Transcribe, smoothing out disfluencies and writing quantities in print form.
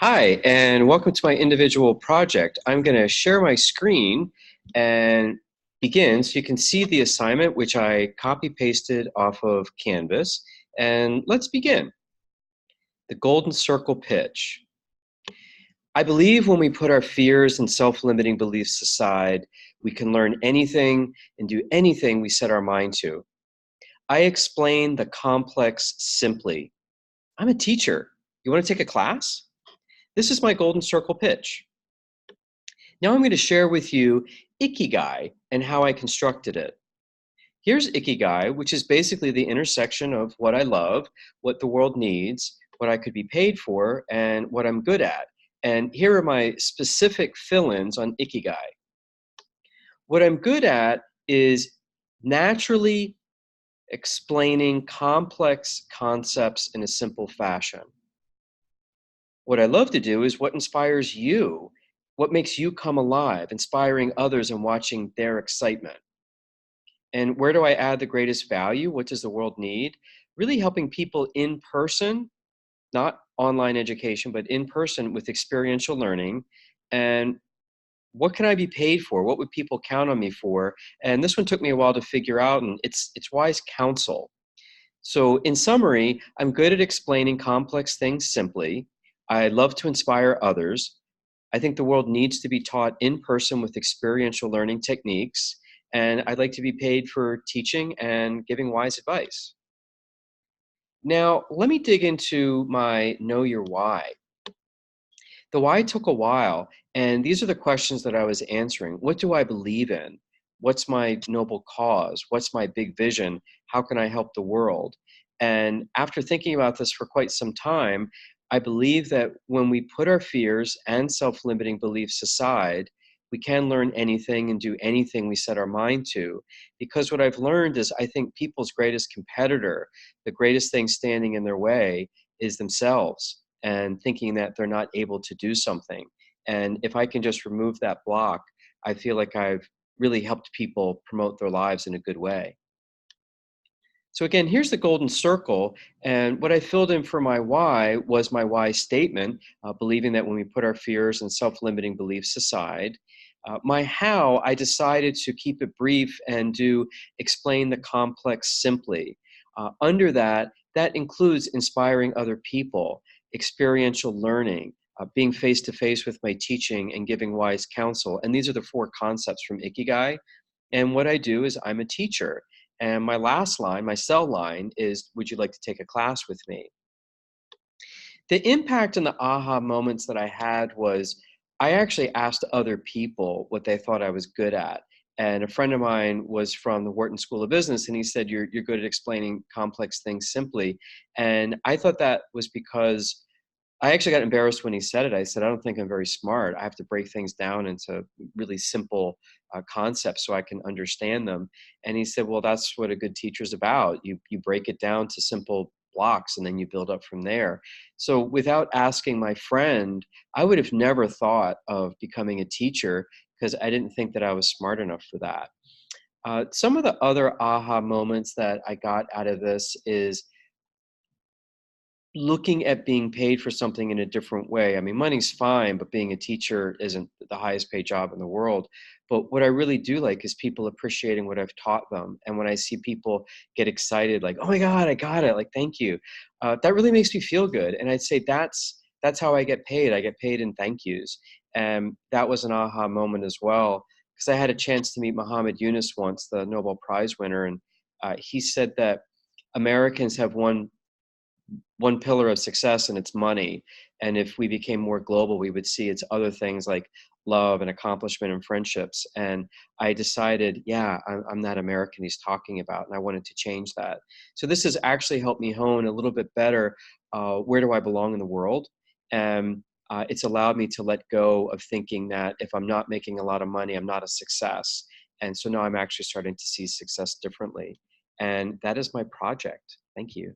Hi, and welcome to my individual project. I'm going to share my screen and begin so you can see the assignment, which I copy pasted off of Canvas. And let's begin. The golden circle pitch. I believe when we put our fears and self-limiting beliefs aside, we can learn anything and do anything we set our mind to. I explain the complex simply. I'm a teacher. You want to take a class? This is my golden circle pitch. Now I'm going to share with you Ikigai and how I constructed it. Here's Ikigai, which is basically the intersection of what I love, what the world needs, what I could be paid for, and what I'm good at. And here are my specific fill-ins on Ikigai. What I'm good at is naturally explaining complex concepts in a simple fashion. What I love to do is what inspires you, what makes you come alive, inspiring others and watching their excitement. And where do I add the greatest value? What does the world need? Really helping people in person, not online education, but in person with experiential learning. And what can I be paid for? What would people count on me for? And this one took me a while to figure out, and it's wise counsel. So in summary, I'm good at explaining complex things simply. I love to inspire others. I think the world needs to be taught in person with experiential learning techniques, and I'd like to be paid for teaching and giving wise advice. Now, let me dig into my Know Your Why. The why took a while, and these are the questions that I was answering. What do I believe in? What's my noble cause? What's my big vision? How can I help the world? And after thinking about this for quite some time, I believe that when we put our fears and self-limiting beliefs aside, we can learn anything and do anything we set our mind to. Because what I've learned is I think people's greatest competitor, the greatest thing standing in their way, is themselves and thinking that they're not able to do something. And if I can just remove that block, I feel like I've really helped people promote their lives in a good way. So again, here's the golden circle. And what I filled in for my why was my why statement, believing that when we put our fears and self-limiting beliefs aside. My how, I decided to keep it brief and do explain the complex simply. Under that, that includes inspiring other people, experiential learning, being face-to-face with my teaching and giving wise counsel. And these are the four concepts from Ikigai. And what I do is I'm a teacher. And my last line, my cell line is, would you like to take a class with me? The impact and the aha moments that I had was I actually asked other people what they thought I was good at. And a friend of mine was from the Wharton School of Business, and he said, you're good at explaining complex things simply. And I thought that was because I actually got embarrassed when he said it. I said, I don't think I'm very smart. I have to break things down into really simple concepts so I can understand them. And he said, well, that's what a good teacher's about. You break it down to simple blocks and then you build up from there. So without asking my friend, I would have never thought of becoming a teacher because I didn't think that I was smart enough for that. Some of the other aha moments that I got out of this is looking at being paid for something in a different way. I mean, money's fine, but being a teacher isn't the highest paid job in the world. But what I really do like is people appreciating what I've taught them. And when I see people get excited, like, oh my God, I got it, like, thank you. That really makes me feel good. And I'd say that's how I get paid. I get paid in thank yous. And that was an aha moment as well, because I had a chance to meet Muhammad Yunus once, the Nobel Prize winner. And he said that Americans have one pillar of success, and it's money. And if we became more global, we would see it's other things like love and accomplishment and friendships. And I decided, yeah, I'm that American he's talking about, and I wanted to change that. So this has actually helped me hone a little bit better, where do I belong in the world? And it's allowed me to let go of thinking that if I'm not making a lot of money, I'm not a success. And so now I'm actually starting to see success differently. And that is my project. Thank you.